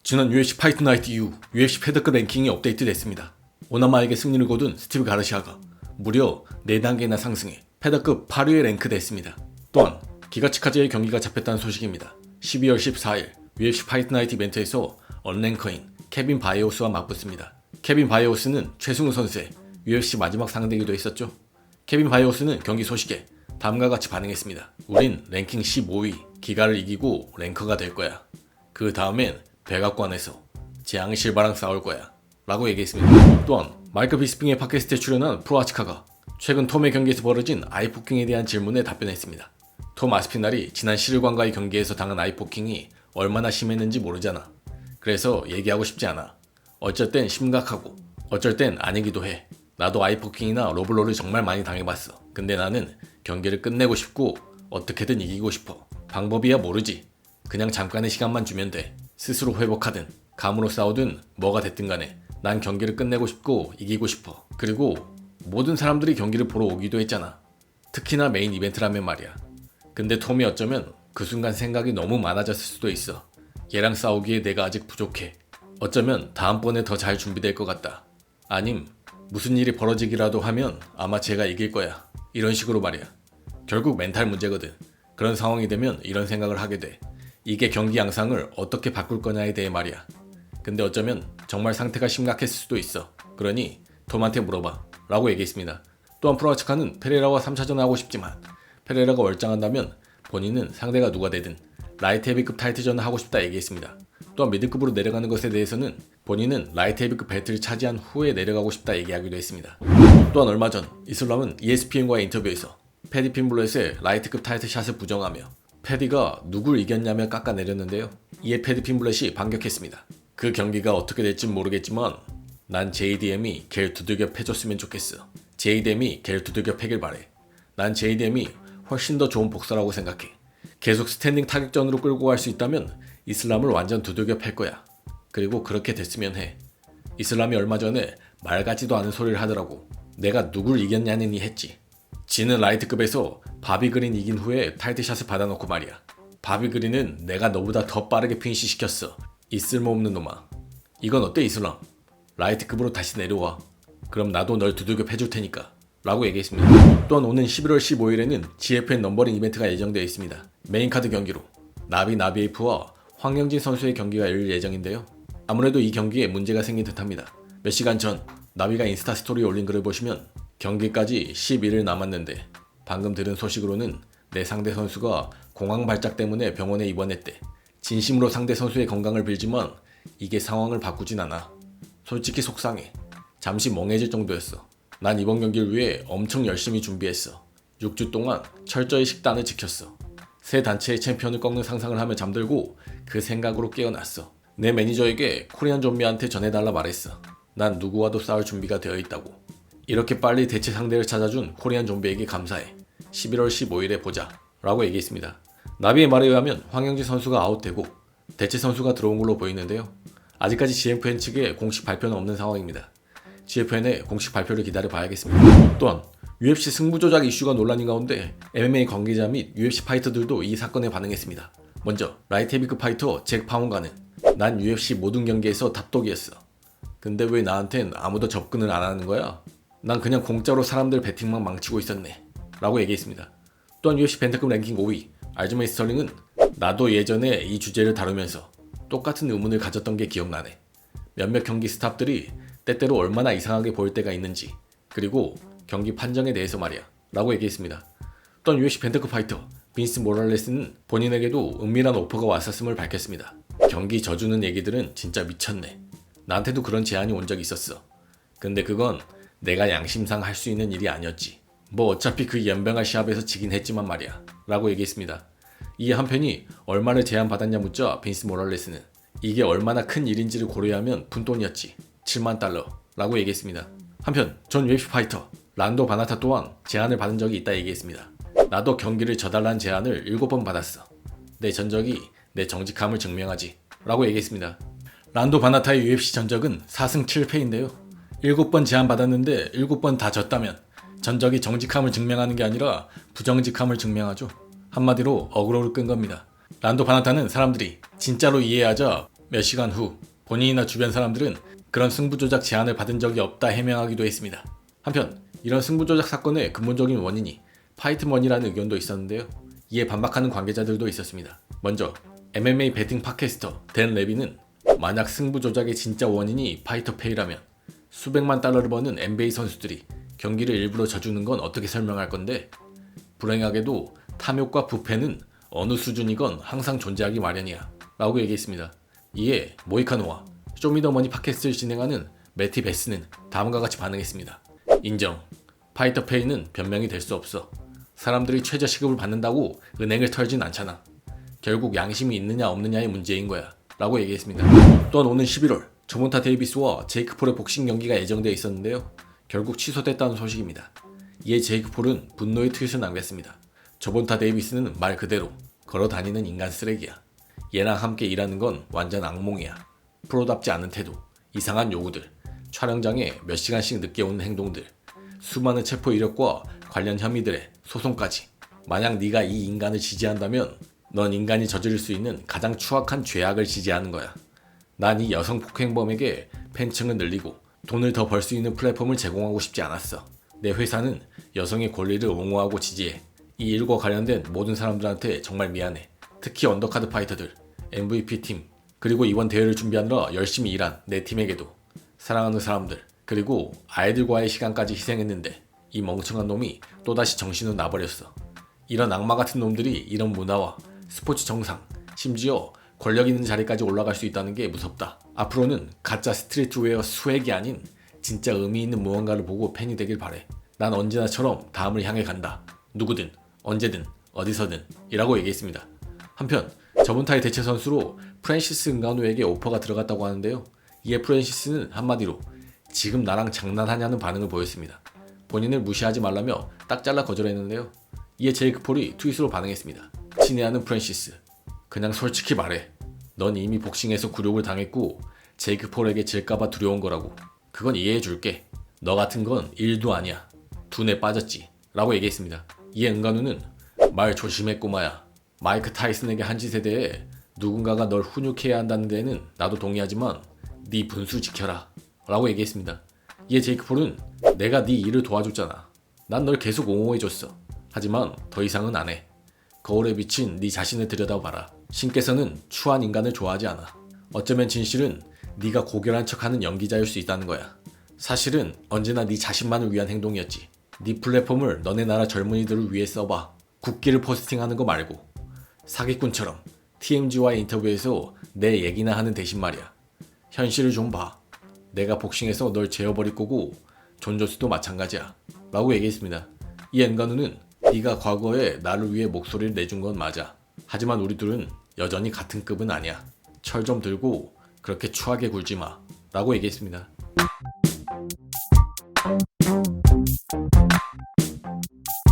지난 UFC 파이트 나이트 이후 UFC 패드급 랭킹이 업데이트됐습니다. 오나마에게 승리를 거둔 스티브 가르시아가 무려 4단계나 상승해 패드급 8위에 랭크됐습니다. 또한 기가치카즈의 경기가 잡혔다는 소식입니다. 12월 14일 UFC 파이트 나이트 이벤트에서 언랭커인 케빈 바이오스와 맞붙습니다. 케빈 바이오스는 최승우 선수의 UFC 마지막 상대이기도 했었죠. 케빈 바이오스는 경기 소식에 다음과 같이 반응했습니다. 우린 랭킹 15위 기가를 이기고 랭커가 될 거야. 그 다음엔 백악관에서 재앙 실바랑 싸울 거야 라고 얘기했습니다. 또한 마이크 비스핑의 팟캐스트에 출연한 프로아치카가 최근 톰의 경기에서 벌어진 아이포킹에 대한 질문에 답변했습니다. 톰 아스피날이 지난 11관과의 경기에서 당한 아이포킹이 얼마나 심했는지 모르잖아. 그래서 얘기하고 싶지 않아. 어쩔 땐 심각하고 어쩔 땐 아니기도 해. 나도 아이포킹이나 로블로를 정말 많이 당해봤어. 근데 나는 경기를 끝내고 싶고 어떻게든 이기고 싶어. 방법이야 모르지. 그냥 잠깐의 시간만 주면 돼. 스스로 회복하든 감으로 싸우든 뭐가 됐든 간에 난 경기를 끝내고 싶고 이기고 싶어. 그리고 모든 사람들이 경기를 보러 오기도 했잖아. 특히나 메인 이벤트라면 말이야. 근데 톰이 어쩌면 그 순간 생각이 너무 많아졌을 수도 있어. 얘랑 싸우기에 내가 아직 부족해. 어쩌면 다음번에 더 잘 준비될 것 같다. 아님 무슨 일이 벌어지기라도 하면 아마 제가 이길 거야. 이런 식으로 말이야. 결국 멘탈 문제거든. 그런 상황이 되면 이런 생각을 하게 돼. 이게 경기 양상을 어떻게 바꿀 거냐에 대해 말이야. 근데 어쩌면 정말 상태가 심각했을 수도 있어. 그러니 톰한테 물어봐 라고 얘기했습니다. 또한 프로아치카는 페레라와 3차전을 하고 싶지만 페레라가 월장한다면 본인은 상대가 누가 되든 라이트 헤비급 타이틀전을 하고 싶다 얘기했습니다. 또한 미드급으로 내려가는 것에 대해서는 본인은 라이트 헤비급 벨트를 차지한 후에 내려가고 싶다 얘기하기도 했습니다. 또한 얼마 전 이슬람은 ESPN과의 인터뷰에서 패디 핀블렛의 라이트급 타이틀 샷을 부정하며 패디가 누굴 이겼냐며 깎아내렸는데요. 이에 패디 핀블렛이 반격했습니다. 그 경기가 어떻게 될진 모르겠지만 난 JDM이 걔를 두들겨 패줬으면 좋겠어. JDM이 걔를 두들겨 패길 바래. 난 JDM이 훨씬 더 좋은 복사라고 생각해. 계속 스탠딩 타격전으로 끌고 갈 수 있다면 이슬람을 완전 두들겨 팰 거야. 그리고 그렇게 됐으면 해. 이슬람이 얼마 전에 말 같지도 않은 소리를 하더라고. 내가 누굴 이겼냐느니 했지. 지는 라이트급에서 바비 그린 이긴 후에 타이틀샷을 받아놓고 말이야. 바비 그린은 내가 너보다 더 빠르게 피니시 시켰어. 이 쓸모없는 놈아. 이건 어때 이슬람? 라이트급으로 다시 내려와. 그럼 나도 널 두들겨 패줄 테니까 라고 얘기했습니다. 또한 오는 11월 15일에는 GFN 넘버링 이벤트가 예정되어 있습니다. 메인카드 경기로 나비에이프와 황영진 선수의 경기가 열릴 예정인데요. 아무래도 이 경기에 문제가 생긴 듯합니다. 몇 시간 전 나비가 인스타 스토리에 올린 글을 보시면 경기까지 11일 남았는데 방금 들은 소식으로는 내 상대 선수가 공황 발작 때문에 병원에 입원했대. 진심으로 상대 선수의 건강을 빌지만 이게 상황을 바꾸진 않아. 솔직히 속상해. 잠시 멍해질 정도였어. 난 이번 경기를 위해 엄청 열심히 준비했어. 6주 동안 철저히 식단을 지켰어. 새 단체의 챔피언을 꺾는 상상을 하며 잠들고 그 생각으로 깨어났어. 내 매니저에게 코리안 좀비한테 전해달라 말했어. 난 누구와도 싸울 준비가 되어 있다고. 이렇게 빨리 대체 상대를 찾아준 코리안 좀비에게 감사해. 11월 15일에 보자 라고 얘기했습니다. 나비의 말에 의하면 황영진 선수가 아웃되고 대체 선수가 들어온 걸로 보이는데요. 아직까지 GFN 측에 공식 발표는 없는 상황입니다. GFN의 공식 발표를 기다려 봐야겠습니다. 또한 UFC 승부 조작 이슈가 논란인 가운데 MMA 관계자 및 UFC 파이터들도 이 사건에 반응했습니다. 먼저 라이트 헤비급 파이터 잭 파운가는 난 UFC 모든 경기에서 답독이었어. 근데 왜 나한텐 아무도 접근을 안 하는 거야? 난 그냥 공짜로 사람들 배팅만 망치고 있었네 라고 얘기했습니다. 또한 UFC 벤트급 랭킹 5위 알즈메이 스털링은 나도 예전에 이 주제를 다루면서 똑같은 의문을 가졌던 게 기억나네. 몇몇 경기 스탑들이 때때로 얼마나 이상하게 보일 때가 있는지, 그리고 경기 판정에 대해서 말이야 라고 얘기했습니다. 또한 UFC 벤트급 파이터 빈스 모랄레스는 본인에게도 은밀한 오퍼가 왔었음을 밝혔습니다. 경기 져주는 얘기들은 진짜 미쳤네. 나한테도 그런 제안이 온 적이 있었어. 근데 그건 내가 양심상 할 수 있는 일이 아니었지. 뭐 어차피 그 연병할 시합에서 지긴 했지만 말이야 라고 얘기했습니다. 이에 한편이 얼마를 제안받았냐 묻자 빈스 모랄레스는 이게 얼마나 큰 일인지를 고려하면 푼돈이었지. 7만 달러 라고 얘기했습니다. 한편 전 UFC 파이터 란도 바나타 또한 제안을 받은 적이 있다 얘기했습니다. 나도 경기를 져달라는 제안을 7번 받았어. 내 전적이 내 정직함을 증명하지 라고 얘기했습니다. 란도 바나타의 UFC 전적은 4승 7패인데요. 7번 제안받았는데 7번 다 졌다면 전적이 정직함을 증명하는 게 아니라 부정직함을 증명하죠. 한마디로 어그로를 끈 겁니다. 란도 바나타는 사람들이 진짜로 이해하자 몇 시간 후 본인이나 주변 사람들은 그런 승부조작 제안을 받은 적이 없다 해명하기도 했습니다. 한편 이런 승부조작 사건의 근본적인 원인이 파이트머니라는 의견도 있었는데요. 이에 반박하는 관계자들도 있었습니다. 먼저 MMA 베팅 팟캐스터 댄 레비는 만약 승부조작의 진짜 원인이 파이터페이라면 수백만 달러를 버는 NBA 선수들이 경기를 일부러 져주는 건 어떻게 설명할 건데, 불행하게도 탐욕과 부패는 어느 수준이건 항상 존재하기 마련이야 라고 얘기했습니다. 이에 모이카노와 쇼미더머니 팟캐스트를 진행하는 매티 베스는 다음과 같이 반응했습니다. 인정. 파이터페이는 변명이 될 수 없어. 사람들이 최저 시급을 받는다고 은행을 털진 않잖아. 결국 양심이 있느냐 없느냐의 문제인 거야 라고 얘기했습니다. 또한 오는 11월 저본타 데이비스와 제이크 폴의 복싱 경기가 예정되어 있었는데요. 결국 취소됐다는 소식입니다. 이에 제이크 폴은 분노의 트윗을 남겼습니다. 저본타 데이비스는 말 그대로 걸어다니는 인간 쓰레기야. 얘랑 함께 일하는 건 완전 악몽이야. 프로답지 않은 태도, 이상한 요구들, 촬영장에 몇 시간씩 늦게 오는 행동들, 수많은 체포 이력과 관련 혐의들의 소송까지. 만약 네가 이 인간을 지지한다면 넌 인간이 저지를 수 있는 가장 추악한 죄악을 지지하는 거야. 난 이 여성 폭행범에게 팬층을 늘리고 돈을 더 벌 수 있는 플랫폼을 제공하고 싶지 않았어. 내 회사는 여성의 권리를 옹호하고 지지해. 이 일과 관련된 모든 사람들한테 정말 미안해. 특히 언더카드 파이터들, MVP 팀, 그리고 이번 대회를 준비하느라 열심히 일한 내 팀에게도, 사랑하는 사람들, 그리고 아이들과의 시간까지 희생했는데 이 멍청한 놈이 또다시 정신을 놔버렸어. 이런 악마 같은 놈들이 이런 문화와 스포츠 정상, 심지어 권력 있는 자리까지 올라갈 수 있다는 게 무섭다. 앞으로는 가짜 스트리트웨어 스웩이 아닌 진짜 의미 있는 무언가를 보고 팬이 되길 바래. 난 언제나처럼 다음을 향해 간다. 누구든, 언제든, 어디서든 이라고 얘기했습니다. 한편 저번타의 대체 선수로 프랜시스 응가누에게 오퍼가 들어갔다고 하는데요. 이에 프랜시스는 한마디로 지금 나랑 장난하냐는 반응을 보였습니다. 본인을 무시하지 말라며 딱 잘라 거절했는데요. 이에 제이크 폴이 트윗으로 반응했습니다. 친애하는 프랜시스, 그냥 솔직히 말해. 넌 이미 복싱에서 굴욕을 당했고 제이크 폴에게 질까봐 두려운 거라고. 그건 이해해줄게. 너 같은 건 1도 아니야. 둔에 빠졌지 라고 얘기했습니다. 이에 응가누는 말 조심해 꼬마야. 마이크 타이슨에게 한 짓에 대해 누군가가 널 훈육해야 한다는 데에는 나도 동의하지만 네 분수 지켜라 라고 얘기했습니다. 이에 제이크 폴은 내가 네 일을 도와줬잖아. 난 널 계속 옹호해줬어. 하지만 더 이상은 안 해. 거울에 비친 네 자신을 들여다봐라. 신께서는 추한 인간을 좋아하지 않아. 어쩌면 진실은 네가 고결한 척하는 연기자일 수 있다는 거야. 사실은 언제나 네 자신만을 위한 행동이었지. 네 플랫폼을 너네 나라 젊은이들을 위해 써봐. 국기를 포스팅하는 거 말고 사기꾼처럼 TMZ와의 인터뷰에서 내 얘기나 하는 대신 말이야. 현실을 좀 봐. 내가 복싱에서 널 제어버릴 거고 존 존스도 마찬가지야 라고 얘기했습니다. 이 엔가누는 네가 과거에 나를 위해 목소리를 내준 건 맞아. 하지만 우리 둘은 여전히 같은 급은 아니야. 철 좀 들고 그렇게 추하게 굴지 마 라고 얘기했습니다.